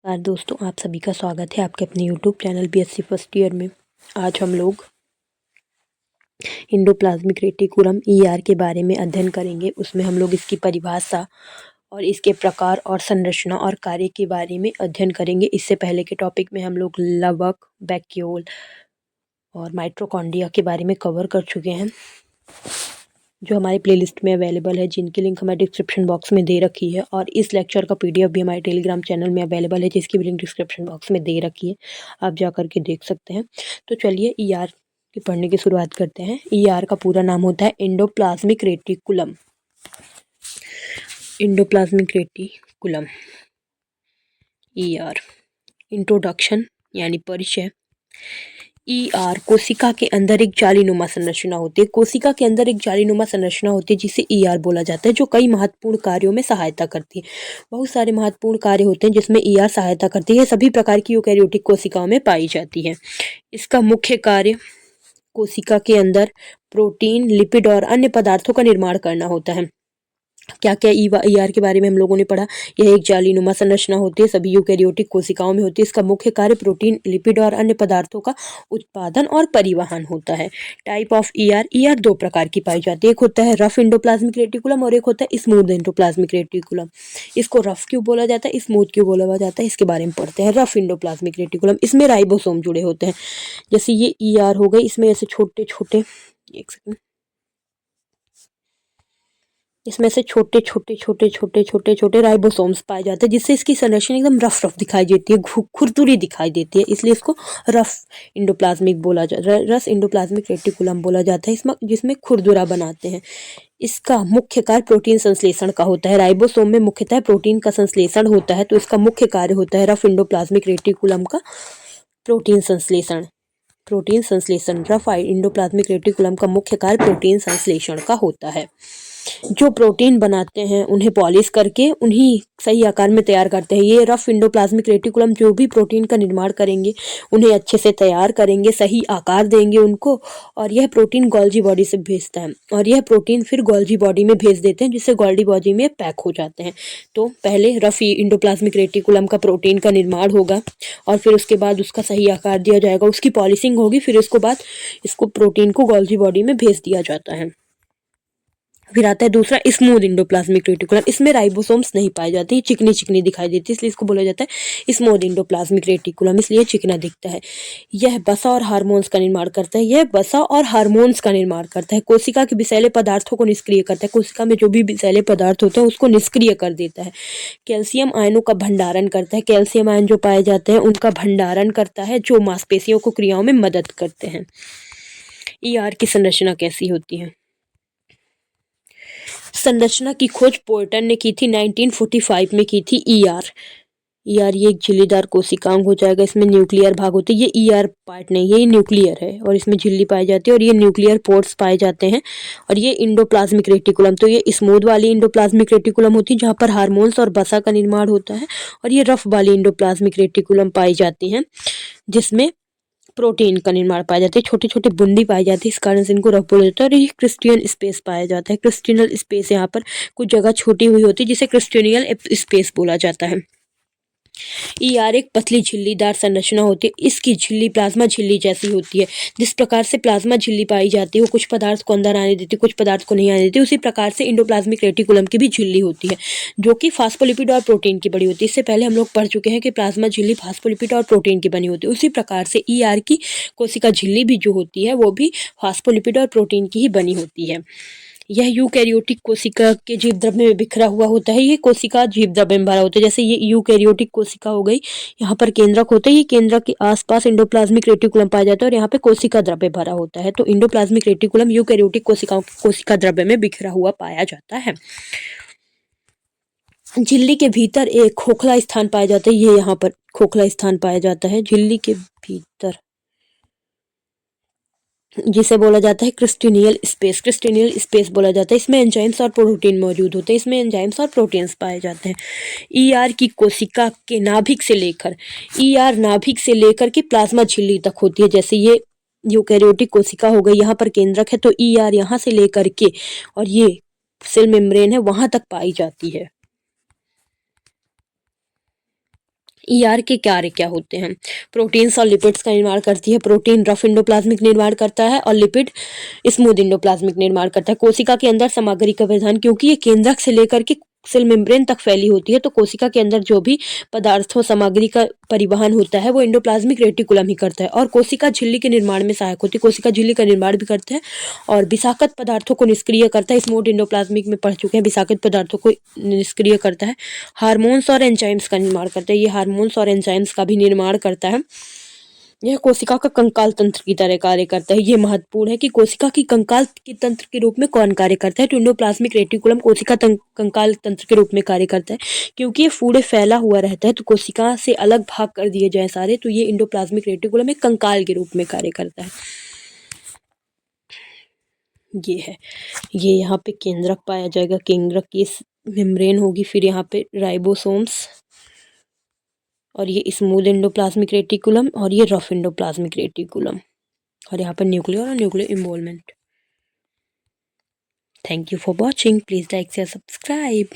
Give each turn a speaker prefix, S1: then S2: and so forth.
S1: दोस्तों, आप सभी का स्वागत है आपके अपने YouTube channel BSc first year में। आज हम लोग इंडोप्लाज्मिक रेटिकुलम ईआर के बारे में अध्ययन करेंगे। उसमें हम लोग इसकी परिभाषा और इसके प्रकार और संरचना और कार्य के बारे में अध्ययन करेंगे। इससे पहले के टॉपिक में हम लोग लवक, वैक्यूल और माइटोकॉन्ड्रिया के बारे में कवर कर चुके हैं, जो हमारे प्लेलिस्ट में अवेलेबल है, जिनकी लिंक हमारे डिस्क्रिप्शन बॉक्स में दे रखी है। और इस लेक्चर का पीडीएफ भी हमारे टेलीग्राम चैनल में अवेलेबल है, जिसकी भी लिंक डिस्क्रिप्शन बॉक्स में दे रखी है, आप जा करके देख सकते हैं। तो चलिए ईआर की पढ़ने की शुरुआत करते हैं। ईआर का पूरा नाम होता है endoplasmic reticulum. Endoplasmic reticulum ER. Introduction यानी परिचय। ईआर कोशिका के अंदर एक जालीनुमा संरचना होती है। कोशिका के अंदर एक जालीनुमा संरचना होती है जिसे ईआर बोला जाता है, जो कई महत्वपूर्ण कार्यों में सहायता करती है। बहुत सारे महत्वपूर्ण कार्य होते हैं जिसमें ईआर सहायता करती है। सभी प्रकार की यूकैरियोटिक कोशिकाओं में पाई जाती है। इसका मुख्य कार्य कोशिका के अंदर प्रोटीन, लिपिड और अन्य पदार्थों का निर्माण करना होता है। क्या क्या ईआर के बारे में हम लोगों ने पढ़ा। यह एक जालीनुमा संरचना होती है, सभी यूकैरियोटिक कोशिकाओं में होती है। इसका मुख्य कार्य प्रोटीन, लिपिड और अन्य पदार्थों का उत्पादन और परिवहन होता है। Type of ER. ईआर दो प्रकार की पाई जाती है, एक होता है रफ इंडोप्लाज्मिक रेटिकुलम और एक होता है स्मूथ इंडोप्लाज्मिक रेटिकुलम। इसको रफ क्यों बोला जाता है, स्मूथ क्यों बोला जाता है, इसके बारे में पढ़ते हैं। रफ इंडोप्लाज्मिक रेटिकुलम, इसमें राइबोसोम जुड़े होते हैं। जैसे ये ईआर हो गई, इसमें ऐसे छोटे छोटे, एक सेकंड, इसमें से छोटे छोटे छोटे छोटे छोटे छोटे राइबोसोम्स पाए जाते हैं, जिससे इसकी संरचना एकदम रफ रफ दिखाई देती है, खुरदुरी दिखाई देती है, इसलिए इसको रफ इंडोप्लाज्मिक बोला जाता है, रस इंडोप्लाज्मिक रेटिकुलम बोला जाता है। इसमें जिसमें खुरदुरा बनाते हैं। इसका मुख्य कार्य प्रोटीन संश्लेषण का होता है। राइबोसोम में मुख्यतः प्रोटीन का संश्लेषण होता है, तो इसका मुख्य कार्य होता है रफ इंडोप्लाज्मिक रेटिकुलम का प्रोटीन संश्लेषण। प्रोटीन संश्लेषण, रफ इंडोप्लाज्मिक रेटिकुलम का मुख्य कार्य प्रोटीन संश्लेषण का होता है। जो प्रोटीन बनाते हैं उन्हें पॉलिश करके उन्हीं सही आकार में तैयार करते हैं। ये रफ इंडोप्लाज्मिक रेटिकुलम जो भी प्रोटीन का निर्माण करेंगे उन्हें अच्छे से तैयार करेंगे, सही आकार देंगे उनको, और यह प्रोटीन गोल्जी बॉडी से भेजता है और यह प्रोटीन फिर गोल्जी बॉडी में भेज देते हैं, जिससे गोल्जी बॉडी में पैक हो जाते हैं। तो पहले रफ इंडोप्लाज्मिक रेटिकुलम का प्रोटीन का निर्माण होगा और फिर उसके बाद उसका सही आकार दिया जाएगा, उसकी पॉलिशिंग होगी, फिर इसको बाद इसको प्रोटीन को गोल्जी बॉडी में भेज दिया जाता है। फिर आता है दूसरा स्मूथ इंडोप्लाज्मिक रेटिकुलम। इसमें राइबोसोम्स नहीं पाए जाते, ये चिकनी चिकनी दिखाई देती है, इसलिए इसको बोला जाता है स्मूथ इंडोप्लाज्मिक रेटिकुलम, इसलिए चिकना दिखता है। यह वसा और हार्मोन्स का निर्माण करता है। यह वसा और हार्मोन्स का निर्माण करता है। कोशिका के विषैले पदार्थों को निष्क्रिय करता है। कोशिका में जो भी विषैले पदार्थ होते हैं उसको निष्क्रिय कर देता है। कैल्शियम आयनों का भंडारण करता है। कैल्शियम आयन जो पाए जाते हैं उनका भंडारण करता है, जो मांसपेशियों को क्रियाओं में मदद करते हैं। ईआर की संरचना कैसी होती है। संरचना की खोज पोर्टर ने की थी, 1945 में की थी। ईआर ये एक झिल्लीदार कोशिकांग हो जाएगा। इसमें न्यूक्लियर भाग होते हैं। ये ईआर पार्ट नहीं है, ये न्यूक्लियर है और इसमें झिल्ली पाई जाती है और ये न्यूक्लियर पोर्ट्स पाए जाते हैं। और ये इंडोप्लाज्मिक रेटिकुलम, तो ये स्मूथ वाली इंडोप्लाज्मिक रेटिकुलम होती है जहाँ पर हार्मोन्स और वसा का निर्माण होता है, और ये रफ वाली इंडोप्लाज्मिक रेटिकुलम पाई जाती हैं जिसमें प्रोटीन का निर्माण पाया जाता है। छोटे छोटे बूंदी पाई जाती है, इस कारण से इनको रफ बोला जाता है। और ये क्रिस्टियन स्पेस पाया जाता है। क्रिस्टिनल स्पेस, यहाँ पर कुछ जगह छोटी हुई होती है जिसे क्रिस्टियनियल स्पेस बोला जाता है। ईआर एक पतली झिल्लीदार संरचना होती है। इसकी झिल्ली प्लाज्मा झिल्ली जैसी होती है। जिस प्रकार से प्लाज्मा झिल्ली पाई जाती है वो कुछ पदार्थ को अंदर आने देती है, कुछ पदार्थ को नहीं आने देती, उसी प्रकार से इंडोप्लाज्मिक रेटिकुलम की भी झिल्ली होती है, जो कि फास्फोलिपिड और प्रोटीन की बनी होती है। इससे पहले हम लोग पढ़ चुके हैं कि प्लाज्मा झिल्ली फास्फोलिपिड और प्रोटीन की बनी होती है। उसी प्रकार से ईआर की कोशिका झिल्ली भी जो होती है वो भी फास्फोलिपिड और प्रोटीन की ही बनी होती है। यह यूकैरियोटिक कोशिका के जीव द्रव्य में बिखरा हुआ होता है। ये कोशिका जीव द्रव्य में भरा होता है। जैसे ये यूकैरियोटिक कोशिका हो गई, यहाँ पर केंद्रक होता है, ये केंद्रक के आसपास इंडोप्लाज्मिक रेटिकुलम पाया जाता है और यहाँ पे कोशिका द्रव्य भरा होता है। तो इंडोप्लाज्मिक रेटिकुलम यूकैरियोटिक कोशिकाओं के कोशिका द्रव्य में बिखरा हुआ पाया जाता है। झिल्ली के भीतर एक खोखला स्थान पाया जाता है। ये यहाँ पर खोखला स्थान पाया जाता है झिल्ली के भीतर, जिसे बोला जाता है क्रिस्टिनियल स्पेस। क्रिस्टिनियल स्पेस बोला जाता है। इसमें एंजाइम्स और प्रोटीन मौजूद होते हैं। इसमें एंजाइम्स और प्रोटीन्स पाए जाते हैं। ईआर की कोशिका के नाभिक से लेकर, ईआर नाभिक से लेकर के प्लाज्मा झिल्ली तक होती है। जैसे ये यूकैरियोटिक कोशिका हो गई, यहाँ पर केंद्रक है, तो ईआर यहाँ से लेकर के और ये सेल मेम्ब्रेन है वहां तक पाई जाती है। ईआर के कार्य क्या होते हैं? प्रोटीन्स और लिपिड्स का निर्माण करती है। प्रोटीन रफ इंडोप्लाज्मिक निर्माण करता है और लिपिड स्मूथ इंडोप्लाज्मिक निर्माण करता है। कोशिका के अंदर सामग्री का विधान, क्योंकि ये केंद्रक से लेकर के सेल मेम्ब्रेन तक फैली होती है, तो कोशिका के अंदर जो भी पदार्थों सामग्री का परिवहन होता है वो एंडोप्लाज्मिक रेटिकुलम ही करता है और कोशिका झिल्ली के निर्माण में सहायक होती है। कोशिका झिल्ली का निर्माण भी करते हैं और विषाक्त पदार्थों को निष्क्रिय करता है। स्मूथ इंडोप्लाज्मिक में पढ़ चुके हैं, विषाक्त पदार्थों को निष्क्रिय करता है। हार्मोन्स और एंजाइम्स का निर्माण करता है। ये हार्मोन्स और एंजाइम्स का भी निर्माण करता है। यह कोशिका का कंकाल तंत्र की तरह कार्य करता है। ये महत्वपूर्ण है कि कोशिका की कंकाल के तंत्र के रूप में कौन कार्य करता है, तो एंडोप्लाज्मिक रेटिकुलम कोशिका कंकाल तंत्र के रूप में कार्य करता है। क्योंकि ये पूरे फैला हुआ रहता है तो कोशिका से अलग भाग कर दिए जाए सारे, तो ये एंडोप्लाज्मिक रेटिकुलम एक कंकाल के रूप में कार्य करता है। ये है, ये यहाँ पे केंद्रक पाया जाएगा, केंद्रक की मेम्ब्रेन होगी, फिर यहाँ पे राइबोसोम्स और ये स्मूथ एंडोप्लाज्मिक रेटिकुलम और ये रफ एंडोप्लाज्मिक रेटिकुलम और यहाँ पर न्यूक्लियर और nuclear involvement. Thank you for watching, please like share subscribe.